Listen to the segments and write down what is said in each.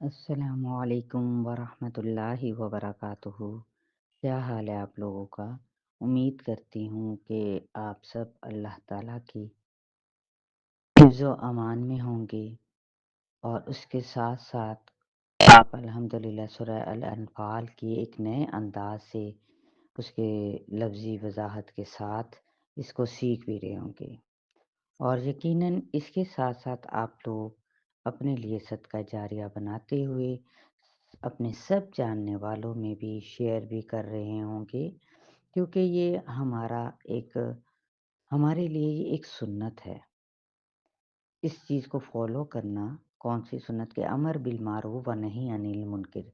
السلام علیکم ورحمۃ اللہ وبرکاتہ۔ کیا حال ہے آپ لوگوں کا؟ امید کرتی ہوں کہ آپ سب اللہ تعالیٰ کی حفظ و امان میں ہوں گے، اور اس کے ساتھ ساتھ آپ الحمدللہ سورہ الانفال کی ایک نئے انداز سے اس کے لفظی وضاحت کے ساتھ اس کو سیکھ بھی رہے ہوں گے، اور یقیناً اس کے ساتھ ساتھ آپ لوگ اپنے لیے صدقہ جاریہ بناتے ہوئے اپنے سب جاننے والوں میں بھی شیئر بھی کر رہے ہوں گے، کیونکہ یہ ہمارے لیے یہ ایک سنت ہے۔ اس چیز کو فالو کرنا، کون سی سنت کے امر بالمعروف و نہی عن المنکر،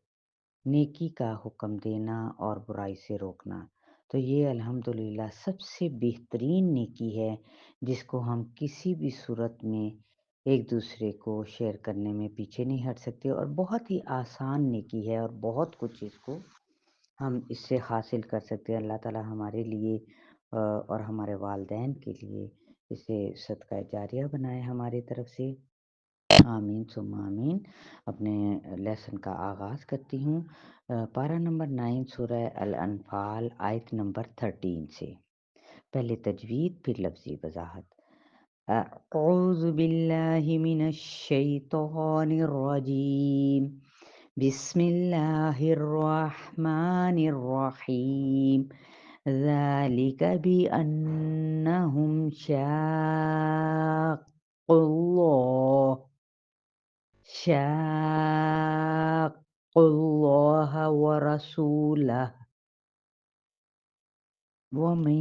نیکی کا حکم دینا اور برائی سے روکنا، تو یہ الحمدللہ سب سے بہترین نیکی ہے جس کو ہم کسی بھی صورت میں ایک دوسرے کو شیئر کرنے میں پیچھے نہیں ہٹ سکتے، اور بہت ہی آسان نیکی ہے، اور بہت کچھ اس کو ہم اس سے حاصل کر سکتے ہیں۔ اللہ تعالیٰ ہمارے لیے اور ہمارے والدین کے لیے اسے صدقہ جاریہ بنائے ہماری طرف سے، آمین ثم آمین۔ اپنے لیسن کا آغاز کرتی ہوں پارہ نمبر 9 سورہ الانفال آیت نمبر 13 سے۔ پہلے تجوید پھر لفظی وضاحت۔ اعوذ باللہ من الشیطان الرجیم، بسم اللہ الرحمن الرحیم، ذالک بأنہم شاقوا اللہ ورسولہ، ومن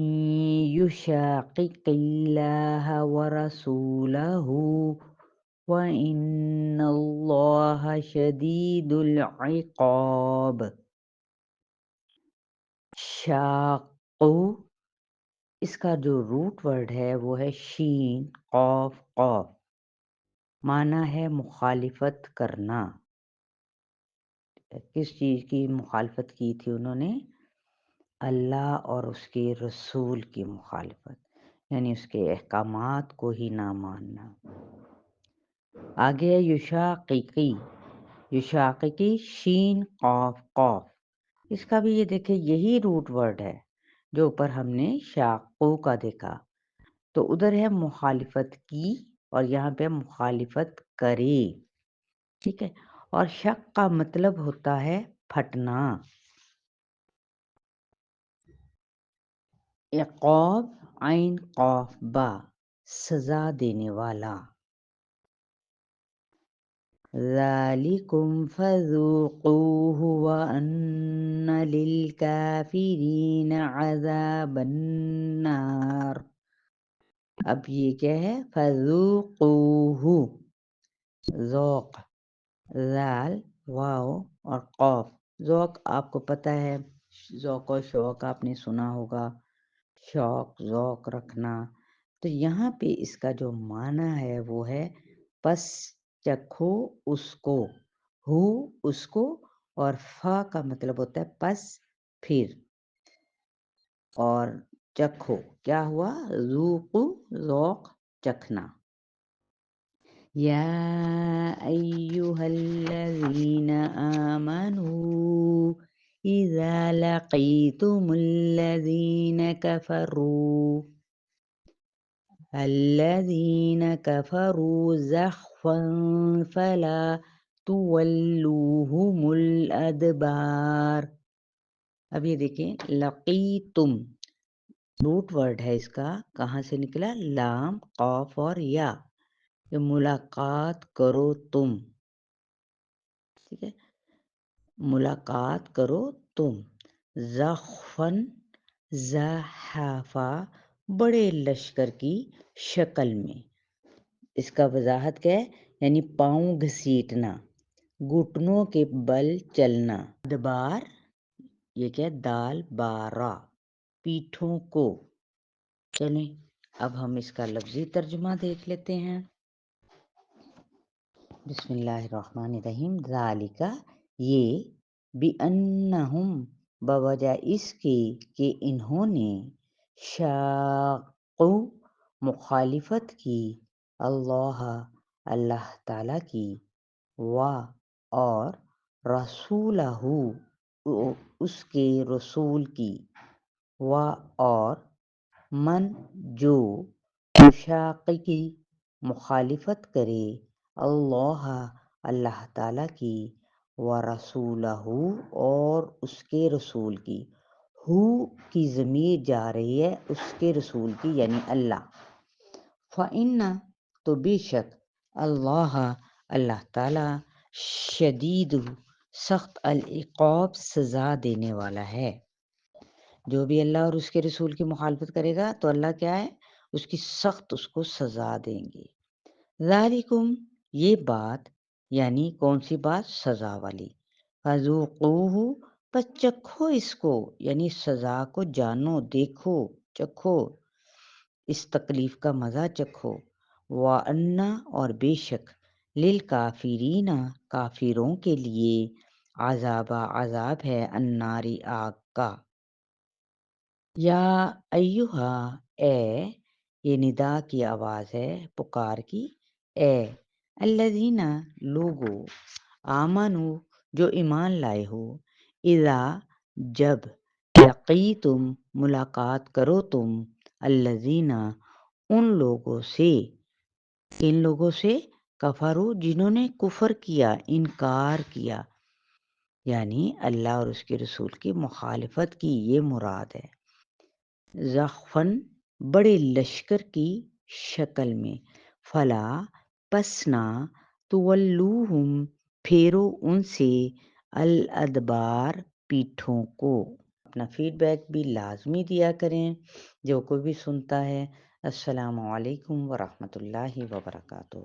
يشاقق الله ورسوله وإن الله شديد العقاب۔ شاقو، اس کا جو روٹ ورڈ ہے وہ ہے شین قاف قاف، معنی ہے مخالفت کرنا۔ کس چیز کی مخالفت کی تھی انہوں نے؟ اللہ اور اس کے رسول کی مخالفت، یعنی اس کے احکامات کو ہی نہ ماننا۔ آگے ہے یشاققی، یشاققی شین قاف قاف، اس کا بھی یہ دیکھیں یہی روٹ ورڈ ہے جو اوپر ہم نے شاقو کا دیکھا، تو ادھر ہے مخالفت کی اور یہاں پہ مخالفت کرے، ٹھیک ہے۔ اور شق کا مطلب ہوتا ہے پھٹنا۔ عقاب عین قاف با، سزا دینے والا۔ ذالکم فذوقوہ وان للکافرین عذاب النار۔ اب یہ کیا ہے؟ فذوقوہ، ذوق، ذال واو اور قاف، ذوق آپ کو پتہ ہے، ذوق و شوق آپ نے سنا ہوگا، شوق ذوق رکھنا، تو یہاں پہ اس کا جو معنی ہے وہ ہے پس چکھو اس کو، ہو اس کو، اور فا کا مطلب ہوتا ہے پس پھر، اور چکھو کیا ہوا؟ ذوقو ذوق چکھنا۔ یا ایہا الذین آمنوا اذا لقیتم الذین کفروا زحفا فلا تولوہم الادبار۔ اب یہ دیکھیں لقیتم، روٹ ورڈ ہے اس کا، کہاں سے نکلا؟ لام قاف اور یا، کہ ملاقات کرو تم، ٹھیک ہے، ملاقات کرو تم، زخفن زحافہ، بڑے لشکر کی شکل میں۔ اس کا وضاحت کیا ہے؟ یعنی پاؤں گھسیٹنا، گھٹنوں کے بل چلنا، ادبار یہ کیا ہے؟ دال بارہ، پیٹھوں کو۔ چلیں اب ہم اس کا لفظی ترجمہ دیکھ لیتے ہیں۔ بسم اللہ الرحمن الرحیم۔ ذالکہ یہ، بِأَنَّهُمْ بوجہ اس کے کہ انہوں نے، شاقوا مخالفت کی، اللہ اللہ تعالیٰ کی، اور رسولہ اس کے رسول کی، و اور من جو یشاققی مخالفت کرے اللہ اللہ تعالیٰ کی، و رسولہ اور اس کے رسول کی، ہو کی ضمیر جا رہی ہے اس کے رسول کی یعنی اللہ، فَإِنَّ تو بے شک اللہ اللہ تعالیٰ شدید سخت العقاب سزا دینے والا ہے۔ جو بھی اللہ اور اس کے رسول کی مخالفت کرے گا تو اللہ کیا ہے، اس کی سخت اس کو سزا دیں گے۔ ذالکم یہ بات یعنی کون سی بات، سزا والی، فذوقوہ پس چکھو اس کو، یعنی سزا کو جانو، دیکھو، چکھو، اس تکلیف کا مزہ چکھو، وَأَنَّ اور بے شک للکافرین کافروں کے لیے عذاب ہے النار آگ کا۔ یا ایہا اے، یہ ندا کی آواز ہے، پکار کی، اے الذین لوگو آمنو جو ایمان لائے ہو، اذا جب لقیتم ملاقات کرو تم، الذین ان لوگوں سے، کن لوگوں سے، کفرو جنہوں نے کفر کیا، انکار کیا، یعنی اللہ اور اس کے رسول کی مخالفت کی، یہ مراد ہے، زخفن بڑے لشکر کی شکل میں، فلا پس نہ تولوہم پھیرو ان سے، الادبار پیٹھوں کو۔ اپنا فیڈ بیک بھی لازمی دیا کریں جو کوئی بھی سنتا ہے۔ السلام علیکم ورحمۃ اللہ وبرکاتہ۔